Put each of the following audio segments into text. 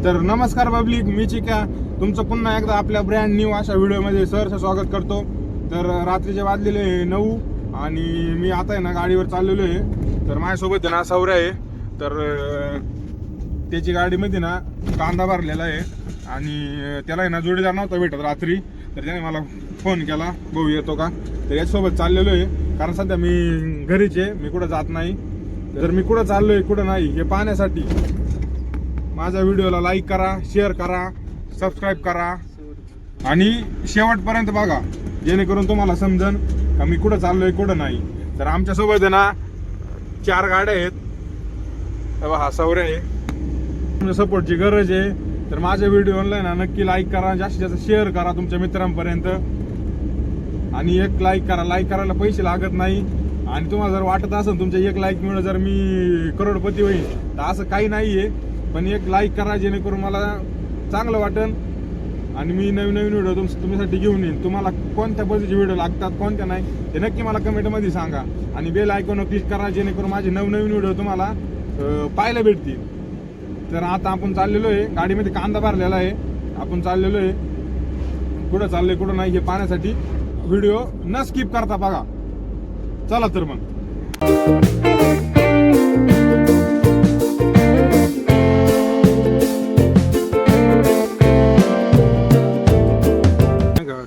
तर नमस्कार पब्लिक, मी चिक्या तुमचं पुन्हा एकदा आपल्या ब्रँड न्यू अशा व्हिडिओमध्ये सहर्ष स्वागत करतो. तर रात्रीचे वाजलेले 9 आणि मी आता आहे ना गाडीवर चाललेलो आहे. तर माझ्यासोबत आहे ना सौर्या आहे. तर त्याची गाडीमध्ये ना कांदा भरलेला आहे आणि त्याला आहे ना जोडीदार नव्हता भेटत रात्री. तर त्याने मला फोन केला, भाऊ येतो का. तर याच्यासोबत चाललेलो आहे कारण सध्या मी घरीच आहे, मी कुठं जात नाही. तर मी कुठं चाललोय कुठं नाही हे पाहण्यासाठी माझ्या व्हिडिओला लाईक करा, शेअर करा, सबस्क्राईब करा आणि शेवटपर्यंत बघा, जेणेकरून तुम्हाला समजन का मी कुठं चाललोय कुठं नाही. तर आमच्यासोबत आहे ना 4 गाड्या आहेत. तेव्हा हा सौर्य आहे. तुमच्या सपोर्टची गरज आहे. तर माझ्या व्हिडिओला ना नक्की लाईक करा, जास्तीत जास्त शेअर करा तुमच्या मित्रांपर्यंत आणि एक लाईक करा. लाईक करायला पैसे लागत नाही आणि तुम्हाला जर वाटत असेल तुमच्या 1 लाईकमुळे जर मी करोडपती होईल तर असं काही नाही आहे. पण एक लाईक करा जेणेकरून मला चांगलं वाटेल आणि मी नवीन व्हिडिओ तुमच्यासाठी घेऊन येईन. तुम्हाला कोणत्या पद्धतीचे व्हिडिओ लागतात कोणत्या नाही ते नक्की मला कमेंटमध्ये सांगा आणि बेल आयकॉनवर क्लिक करा जेणेकरून माझे नवीन व्हिडिओ तुम्हाला पाहायला भेटतील. तर आता आपण चाललेलो आहे, गाडीमध्ये कांदा भरलेला आहे. आपण चाललेलो आहे, कुठं चाललोय कुठं नाही हे पाहण्यासाठी व्हिडिओ न स्किप करता बघा. चला तर मग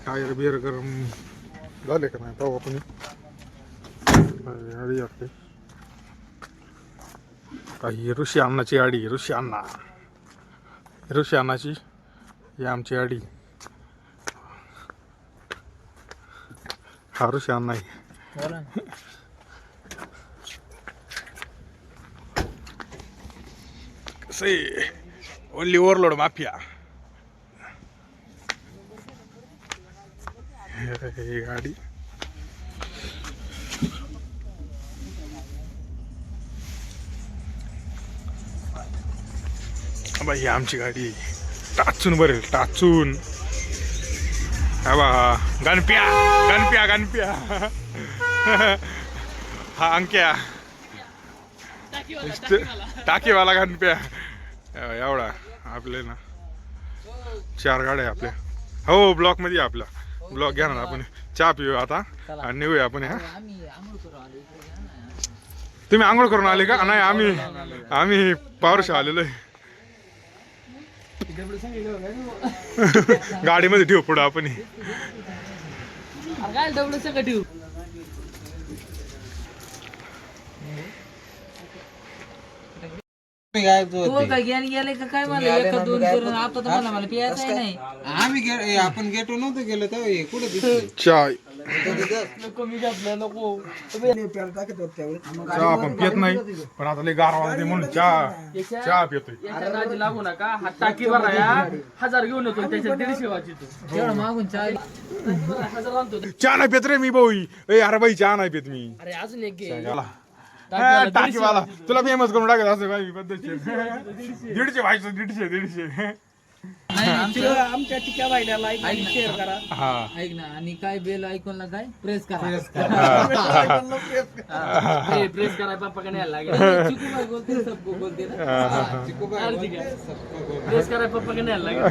टायर बिअर गरम झाले का नाही पाहू आपण. गाडी आपली काही ऋषी अण्णाची गाडी, ऋषी अण्णाची ही आमची गाडी. हा ऋषी अण्णा आहे. कसं आहे ओनली ओव्हरलोड माफिया ही गाडी. बाई ही आमची गाडी टाचून भरेल, टाचून. हा बा गणप्या हा अंक्या टाकीवाला गणप्या एवढा. आपले ना 4 गाड्या आपल्या. हो ब्लॉक मध्ये आपला ब्लॉक घ्या ना. आपण चहा पिऊ आता आणि निघूया आपण. हा तुम्ही आंघोळ करून आले का. नाही आम्ही पावरशा आलेलो आहे. गाडीमध्ये ठेवू पुढं आपण. आपण गेटो नव्हतं गेलो तर कुठे चाय आपण पित नाही पण आता लय गार वाजते म्हणून चहा पितोय. लागू नका. हा टाकी भराया 1000 घेऊन येतो त्याच्यात 150 वाचितो. चहा नाही पित रे मी भाऊ. अरे बाई चहा नाही पित मी. अरे अजून एक घे. टाकीवाला तुला फेमस करून टाकत असं बाई पद्धतशीर. 150 व्हायचं 150. आमच्या टिक्या वाहिल्या लाईक आणि शेअर करा. हा ऐक ना आणि काय बेल ऐकून काय प्रेस करा. प्रेस करा पप्पा कडे यायला लागेल. चिकू भाई बोलते सबको बोलते ना. प्रेस करा पप्पा कडे यायला लागेल.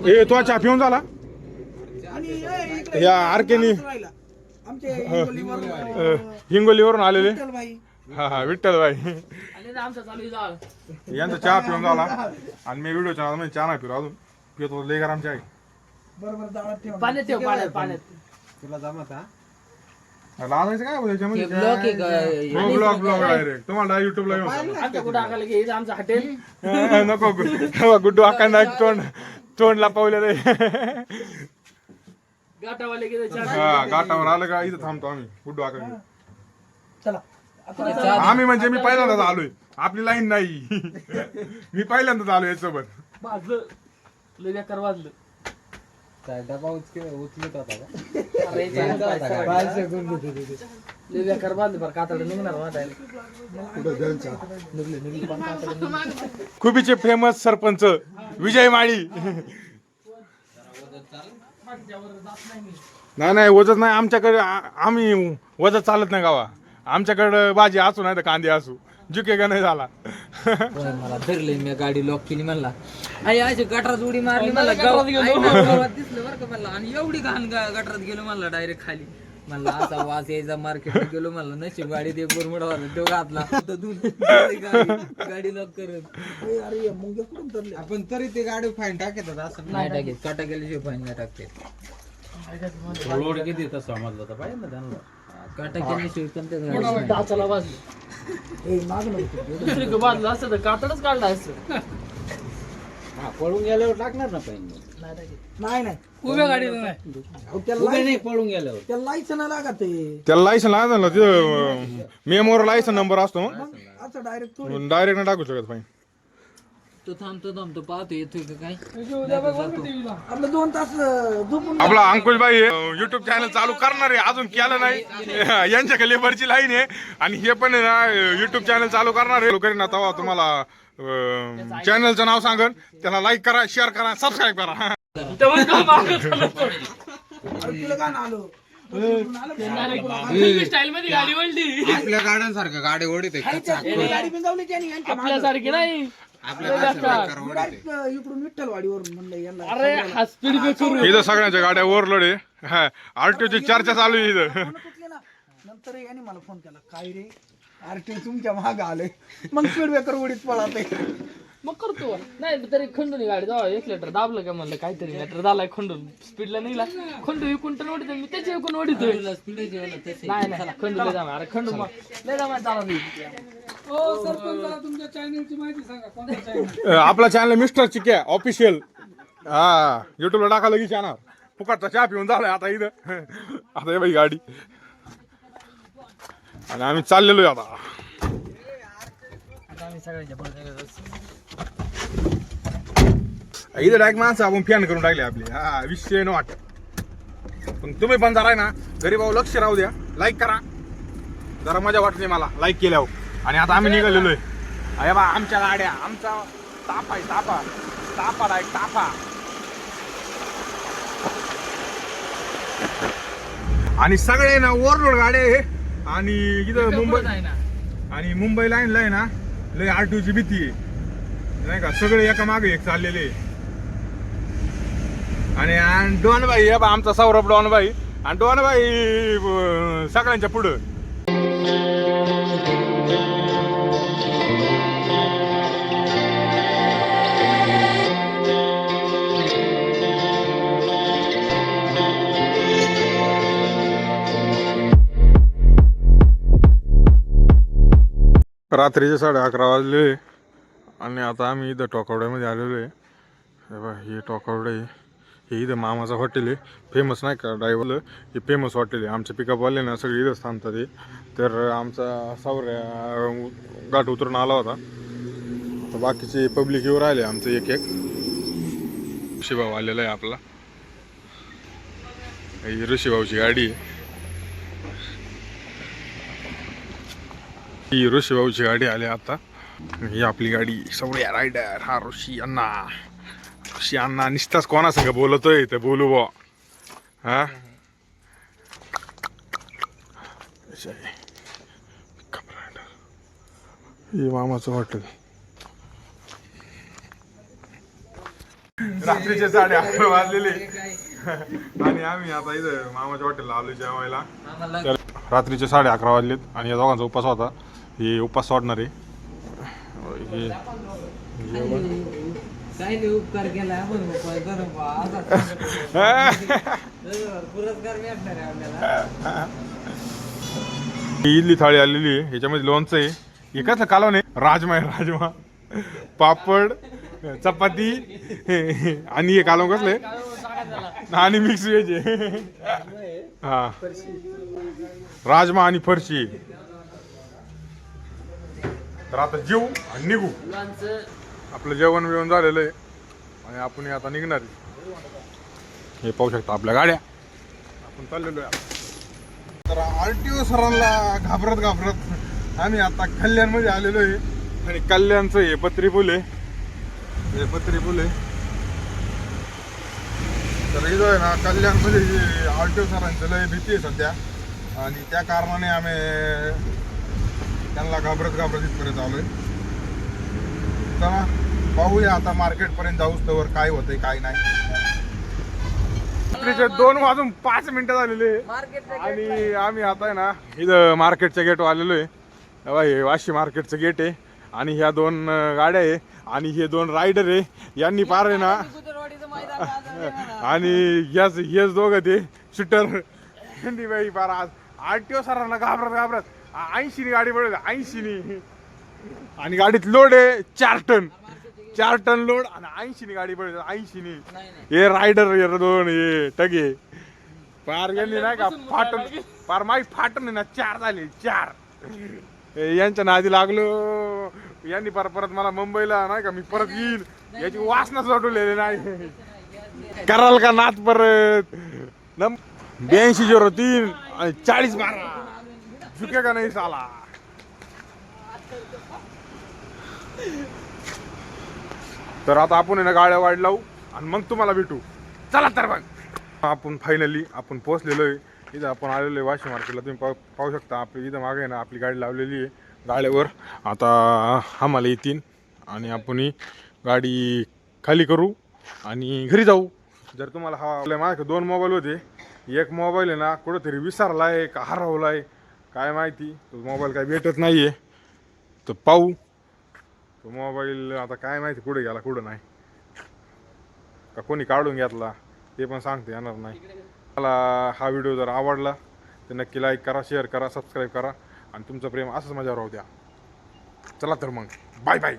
हे तो चहा पिऊन झाला या आरकेनी हिंगोलीवरून आलेले. हा विठ्ठल भाई आमचा चालू जाळ यांचा चहा पिऊन झाला आणि मी व्हिडिओ चॅनल मध्ये चहा नाही पिलो अजून. पितो लय गरम चहा आहे. पाण्यात ठेव पाण्यात. तुला जमत हा लावायचं काय त्याच्यामध्ये. ब्लॉक ब्लॉग डायरेक्ट तुम्हाला युट्यूबला येऊन आमच्या कुठं टाकायला घे आमचं हॉटेल. नको गुड्डू आकांना तोंड लापवलेलं आहे. गाठावाले गेले गाठावर आलं का इथं थांबतो आम्ही. गुड्डू आकांना चला. आम्ही म्हणजे मी पहिल्यांदाच आलोय. आपली लाईन नाही. मी पहिल्यांदाच आलोय याच्यासोबत. वाजलं लय बेकार वाजलं. डबा उचलत होता लय बेकार वाजलं बरं. कातडं निघणार वाटायला. खुबीचे फेमस सरपंच विजय माळी. नाही वजत नाही आमच्याकडे. आम्ही वजत चालत नाही गावा. आमच्याकडे भाजी असू नाही तर कांदे असू. झुकेगा नाही झाला. होय, मला धरले मी गाडी लॉक केली म्हणला आई अशी गटारात उडी मारली म्हणला गावात दिसलं बरं का म्हणला आणि एवढी घाण गटारात गेलो म्हणला डायरेक्ट खाली म्हणला असा वास यायचा मार्केटला गेलो म्हणला नशीब गाडी ते बरमुडावर तो घातला गाडी लॉक करत आपण तरी ते गाडी फाईन टाकतात असं नाही टाकेत काटा गेल्याशिवाय फाईन नाही टाकते किती येतात समजलं तर पाहिजे ना त्यांना. काटा केल्याशिवाय कोणत्याच गाडी टाचाला वाजली दुसरी बाजूला असतं तर कातडच काढला असतं. पळून गेल्यावर टाकणार ना फाईन. नाही उभ्या गाडीला नाही. नाही पळून गेल्यावर त्याला लायसन लागत त्याला लायसन लागलं ना तिथं मेमोवर लायसन नंबर असतो मग असं डायरेक्ट डायरेक्ट नाही टाकू शकत फाईन. तो थांबतो पाहतो येतोय का काय आपलं 2 तास झोपून आपला अंकुशबाई युट्यूब चॅनल चालू करणार आहे, अजून केलं नाही. यांच्याकडे लेबरची लाईन आहे आणि हे पण आहे ना युट्यूब चॅनल चालू करणार आहे. करीन ना तेव्हा तुम्हाला चॅनलचं नाव सांगन, त्याला लाईक करा, शेअर करा, सबस्क्राईब करा. तेव्हा का मागं चाललं? तुला का ना आलो स्टाईल मध्ये गाडी वळली. आपल्या गाड्यांसारखं गाडी ओढीत गाडी बिंगावली त्याने यांच्या मागं. आपल्यासारखी नाही. इकडून विठ्ठलवाडीवरून म्हणलं यांना अरे हा स्पीड ब्रेकर इथं सगळ्यांच्या गाड्या ओव्हरलोड आहे. आरटीओची चर्चा चालू आहे इथं. म्हणत होते ना. नंतर याने मला फोन केला काय रे आरटीओ तुमच्या मागं आले मग स्पीड ब्रेकर उडीत पळाते. मग करतो नाही तरी खंडून गाडी जाऊ 1 लिटर दाबलं का म्हणलं काहीतरी लिटर झालाय खंडून स्पीडला निघला खंडू विकून तर ओढितोय मी त्याच्या विकून ओढितोय. नाही नाही खंडू जा अरे खंडू मग लय जा चालत नाही. आपला चॅनल मिस्टर चिक्या ऑफिशियल युट्यूबला टाका लगेच येणार. फुकटचा चहा पिऊन झालाय आता इथं. आता हे बाई गाडी आणि आम्ही चाललेलो आहे आता. इथं डायरेक्ट माणसं आपण फॅन करून टाकले आपली. हा विषय न वाटत. पण तुम्ही पण जरा आहे ना घरी भाऊ लक्ष राहू द्या, लाईक करा. जरा मजा वाटते मला लाईक केल्यावर. आणि आता आम्ही निघालेलो आहे. अरे बा आमच्या गाड्या आमचा तापा आहे तापा तापा डायरेक्ट तापा. आणि सगळे ना ओव्हरलोड गाड्या आहे. आणि इथं मुंबई आणि मुंबई लाईनला आहे ना लय आरटीओची भीती आहे नाही का. सगळे एका मागे एक चाललेले. आणि डॉनबाई हे बा आमचा सौरभ डॉनबाई. आणि डॉनबाई सगळ्यांच्या पुढं. रात्रीचे 11:30 वाजले आणि आता आम्ही इथं टोकावड्यामध्ये आलेलो आहे. हे टोकावडे हे इथं मामाचं हॉटेल आहे. फेमस नाही का ड्रायव्हरला हे फेमस हॉटेल आहे. आमचे पिकअपवाले ना सगळे इथंच थांबतात ते. तर आमचा सावऱ्या गाठ उतरून आला होता. तर बाकीचे पब्लिक येऊ राहिले आमचं एक एक. ऋषीभाऊ आलेला आहे आपला. ही ऋषीभाऊची गाडी आहे. ही ऋषीभाऊची गाडी आली आता. ही आपली गाडी सवड्या रायडर. हा ऋषी अण्णा निसताच कोणा संग बोलतोय ते बोलू बा. हा हे मामाचं हॉटेल. रात्रीचे 11:30 वाजलेले आणि आम्ही आता इथं मामाच्या हॉटेलला आलो जेवायला. रात्रीचे 11:30 वाजलेत आणि या दोघांचा उपास होता. हे उपास सोडणार आहे. काय उपकार केला पुरस्कार भेटणार आहे आपल्याला. इडली थाळी आलेली आहे. ह्याच्यामध्ये लोणचं आहे. एकाच कालवण आहे. राजमा पापड चपाती आणि हे कालवण कसलं आहे आणि मिक्स व्हेज आहे. हा राजमा आणि फरशी. तर आता जेवू आणि निघू. आपलं जेवण बिवण झालेलं आहे आणि आपण आता निघणार. हे पाहू शकता आपल्या गाड्या. आपण चाललेलो आहे. तर आरटीओ सरांना घाबरत आम्ही आता कल्याणमध्ये आलेलो आहे. आणि कल्याणचं हे पत्री पूल आहे. हे पत्री पूल आहे. तर इथं आहे ना कल्याणमध्ये आरटीओ सरांचं लय भीती आहे सध्या. आणि त्या कारणाने आम्ही त्यांना घाबरत इथपर्यंत आलोय. चला पाहूया आता मार्केट पर्यंत जाऊच तर काय होतंय काय नाही. रात्रीचे 2:05 झालेले आणि आम्ही आता आहे ना इथं मार्केटच्या गेट आलेलो आहे. हे वाशी मार्केटचं गेट आहे आणि ह्या 2 गाड्या आहे आणि हे 2 रायडर आहे. यांनी पार आहे ना आणि हेच दोघं ते शूटर यांनी बाई पार आज RTO सरांना घाबरत 80 गाडी पडली 80 आणि गाडीत लोड आहे 4 टन लोड आणि 80 गाडी पडली 80 हे रायडर 2 हे टगे पार यांनी नाही का फाटून पार माई फाटून ना 4 झाले 4 यांच्या नादी लागलो. यांनी परत मला मुंबईला नाही का मी परत येईन याची वासना सोडवलेली नाही. कराल का नाथ परत 8203 आणि 40 मारा झुके का नाही साला. तर आता आपण ना गाड्या वाढ लावू आणि मग तुम्हाला भेटू. चला तर मग आपण फायनली आपण पोहोचलेलो आहे. इथं आपण आलेलो आहे वाशी मार्केटला. तुम्ही पाहू शकता आपली इथं मागे ना आपली गाडी लावलेली आहे गाड्यावर. आता आम्हाला येतील आणि आपण ही गाडी खाली करू आणि घरी जाऊ. जर तुम्हाला हा माझ्या 2 मोबाईल होते. एक मोबाईल आहे ना कुठंतरी विसरला आहे का हरवला आहे काय माहिती. तो मोबाईल काय भेटत नाही आहे तर पाहू. तो मोबाईल आता काय माहिती कुठे गेला कुठं नाही का कोणी काढून घेतला ते पण सांगते येणार नाही. मला हा व्हिडिओ जर आवडला तर नक्की लाईक करा, शेअर करा, सबस्क्राईब करा आणि तुमचं प्रेम असंच माझ्यावर राहू द्या. चला तर मग बाय बाय.